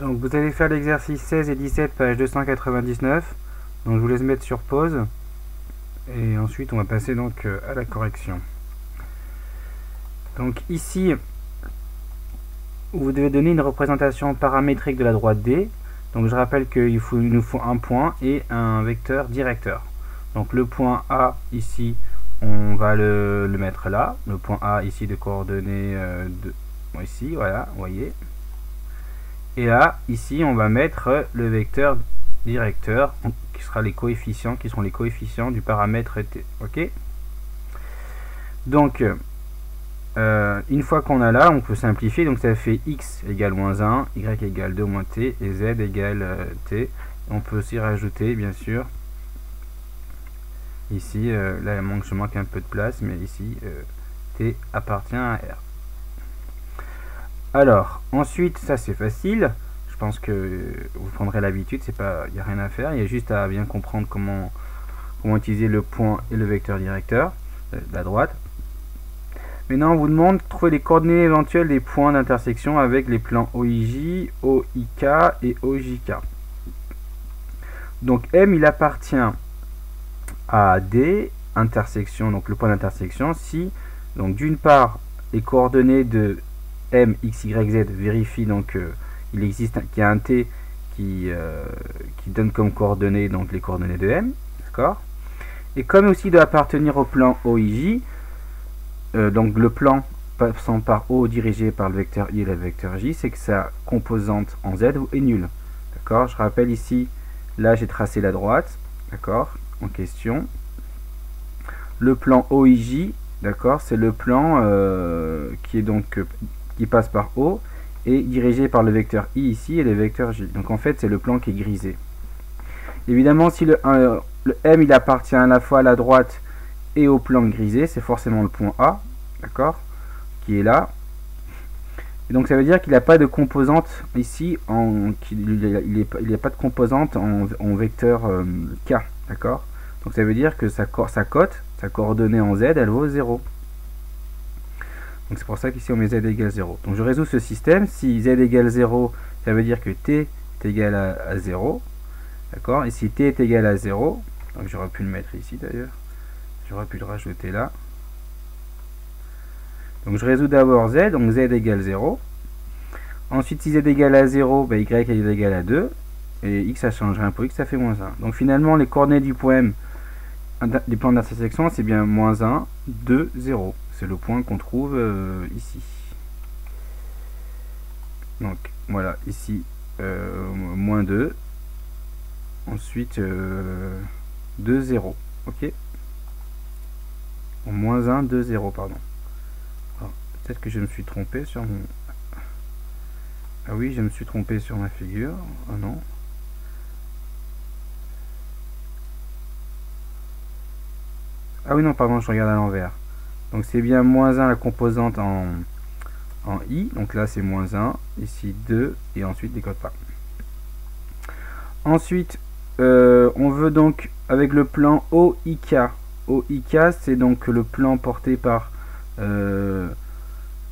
Donc vous allez faire l'exercice 16 et 17, page 299. Donc je vous laisse mettre sur pause. Et ensuite on va passer donc à la correction. Donc ici, vous devez donner une représentation paramétrique de la droite D. Donc je rappelle qu'il nous faut un point et un vecteur directeur. Donc le point A ici, on va le mettre là. Le point A ici de coordonnées ici, voilà, vous voyez. Et là, ici, on va mettre le vecteur directeur, qui seront les coefficients du paramètre t. Ok. Donc, une fois qu'on a là, on peut simplifier. Donc, ça fait x égale moins 1, y égale 2 moins t, et z égale t. On peut aussi rajouter, bien sûr, ici, là, je manque un peu de place, mais ici, t appartient à r. Alors, ensuite, ça c'est facile. Je pense que vous prendrez l'habitude, il n'y a rien à faire. Il y a juste à bien comprendre comment utiliser le point et le vecteur directeur de la droite. Maintenant, on vous demande de trouver les coordonnées éventuelles des points d'intersection avec les plans OIJ, OIK et OJK. Donc M, il appartient à D, intersection, donc le point d'intersection, si, donc d'une part, les coordonnées de M, X, Y, Z vérifie donc il existe qu'il y a un T qui donne comme coordonnées donc les coordonnées de M, d'accord. Et comme aussi doit appartenir au plan OIJ, donc le plan passant par O dirigé par le vecteur I et le vecteur J, c'est que sa composante en Z est nulle, d'accord. Je rappelle ici, là j'ai tracé la droite, d'accord, en question. Le plan OIJ, d'accord, c'est le plan qui est donc qui passe par O et dirigé par le vecteur I ici et le vecteur J. Donc en fait c'est le plan qui est grisé. Évidemment si le M il appartient à la fois à la droite et au plan grisé, c'est forcément le point A, d'accord, qui est là. Et donc ça veut dire qu'il n'a pas de composante ici, il n'y a pas de composante en vecteur K, d'accord. Donc ça veut dire que sa coordonnée en Z, elle vaut 0. Donc c'est pour ça qu'ici on met z égale 0. Donc je résous ce système. Si z égale 0, ça veut dire que t est égal à 0. D'accord. Et si t est égal à 0, donc j'aurais pu le mettre ici d'ailleurs. J'aurais pu le rajouter là. Donc je résous d'abord z, donc z égale 0. Ensuite si z égale à 0, bah, y est égal à 2. Et x ça change rien pour x, ça fait moins 1. Donc finalement les coordonnées du point M, des plans d'intersection, c'est bien moins 1, 2, 0. C'est le point qu'on trouve ici. Donc voilà, ici moins 2, ensuite 2, 0. Ok. Bon, moins 1, 2, 0, pardon. Peut-être que je me suis trompé sur mon... Ah oui, je me suis trompé sur ma figure. Ah non. Ah oui, non, pardon, je regarde à l'envers. Donc c'est bien moins 1 la composante en I, donc là c'est moins 1, ici 2, et ensuite décode pas. Ensuite, on veut donc, avec le plan OIK, OIK c'est donc le plan porté par le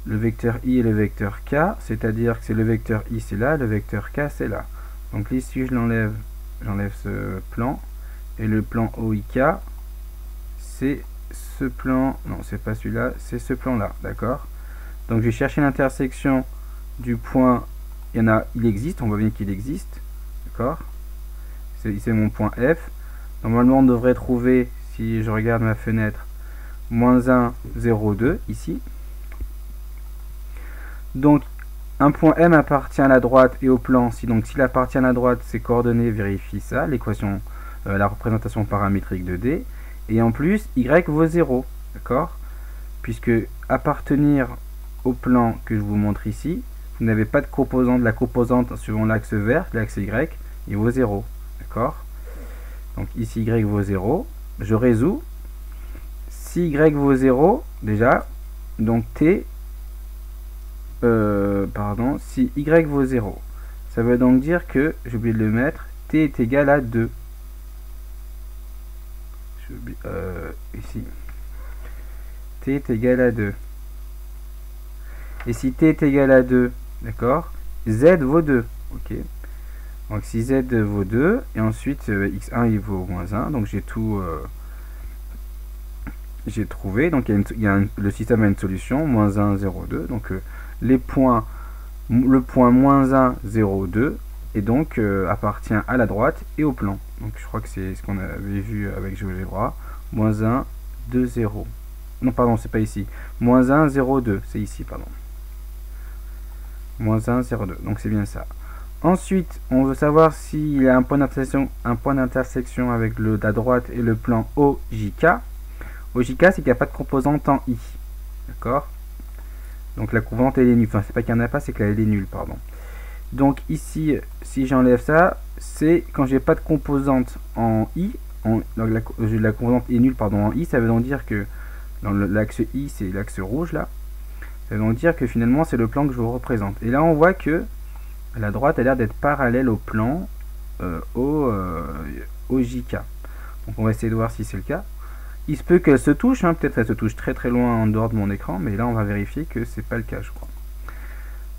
vecteur I et le vecteur K, c'est-à-dire que c'est le vecteur I c'est là, le vecteur K c'est là. Donc ici je l'enlève, j'enlève ce plan, et le plan OIK, c'est ce plan, non c'est pas celui-là, c'est ce plan là, d'accord. Donc je vais chercher l'intersection du point, il existe, on voit bien qu'il existe, d'accord, c'est mon point F. Normalement on devrait trouver, si je regarde ma fenêtre, moins 1, 0, 2 ici. Donc un point M appartient à la droite et au plan, donc s'il appartient à la droite, ses coordonnées vérifient ça, l'équation, la représentation paramétrique de D. Et en plus, y vaut 0, d'accord, puisque appartenir au plan que je vous montre ici, vous n'avez pas de composante, la composante suivant l'axe vert, l'axe y, il vaut 0, d'accord. Donc ici y vaut 0, je résous. Si y vaut 0, déjà, donc t, si y vaut 0, ça veut donc dire que, j'ai oublié de le mettre, t est égal à 2. Ici t est égal à 2, et si t est égal à 2, d'accord, z vaut 2, ok. ok. Donc si z vaut 2, et ensuite x1 il vaut moins 1, donc j'ai tout j'ai trouvé. Donc le système a une solution, moins 1, 0, 2. Donc les points, le point moins 1, 0, 2, et donc appartient à la droite et au plan. Donc je crois que c'est ce qu'on avait vu avec GeoGebra. Moins 1, 2, 0. Non, pardon, c'est pas ici. Moins 1, 0, 2. C'est ici, pardon. Moins 1, 0, 2. Donc c'est bien ça. Ensuite, on veut savoir s'il y a un point d'intersection avec la droite et le plan OJK. OJK, c'est qu'il n'y a pas de composante en I. D'accord? Donc la composante elle est nulle. Enfin, c'est pas qu'il n'y en a pas, c'est qu'elle est nulle, pardon. Donc ici, si j'enlève ça, c'est quand j'ai pas de composante en I. Donc la composante est nulle, pardon, en I, ça veut donc dire que dans l'axe I, c'est l'axe rouge là. Ça veut donc dire que finalement, c'est le plan que je vous représente. Et là, on voit que la droite a l'air d'être parallèle au plan au JK. Donc on va essayer de voir si c'est le cas. Il se peut qu'elle se touche, hein, peut-être elle se touche très très loin en dehors de mon écran, mais là on va vérifier que c'est pas le cas, je crois.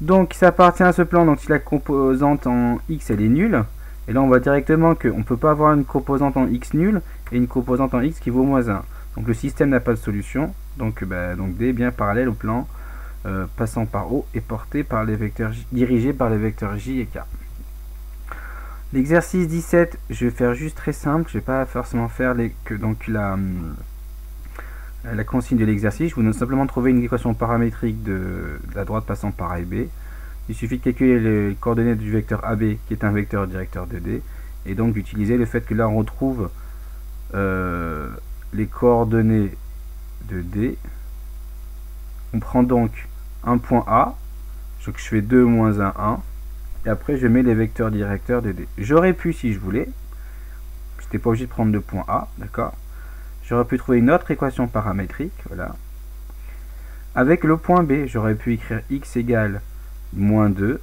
Donc ça appartient à ce plan, donc si la composante en X elle est nulle, et là on voit directement qu'on ne peut pas avoir une composante en X nulle et une composante en X qui vaut moins 1. Donc le système n'a pas de solution, donc D est bien parallèle au plan passant par O et porté par les vecteurs dirigé par les vecteurs J et K. L'exercice 17, je vais faire juste très simple, je ne vais pas forcément faire la consigne de l'exercice. Je vous donne simplement trouver une équation paramétrique de la droite passant par A et B. Il suffit de calculer les coordonnées du vecteur AB qui est un vecteur directeur de D, et donc d'utiliser le fait que là on retrouve les coordonnées de D. On prend donc un point A, donc je fais 2 moins 1, 1. Et après je mets les vecteurs directeurs de D. J'aurais pu, si je voulais, je n'étais pas obligé de prendre le point A, d'accord, j'aurais pu trouver une autre équation paramétrique, voilà. Avec le point B, j'aurais pu écrire x égale moins 2,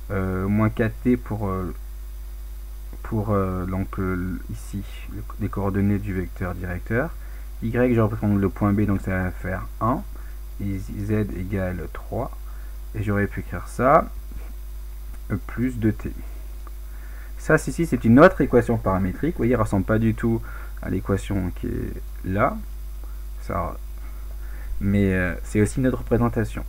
moins 4t pour ici, les coordonnées du vecteur directeur. Y, j'aurais pu prendre le point B, donc ça va faire 1, et z égale 3, et j'aurais pu écrire ça, plus 2t. Ça, ici, c'est une autre équation paramétrique. Vous voyez, elle ne ressemble pas du tout à l'équation qui est là. Ça, mais c'est aussi une autre représentation.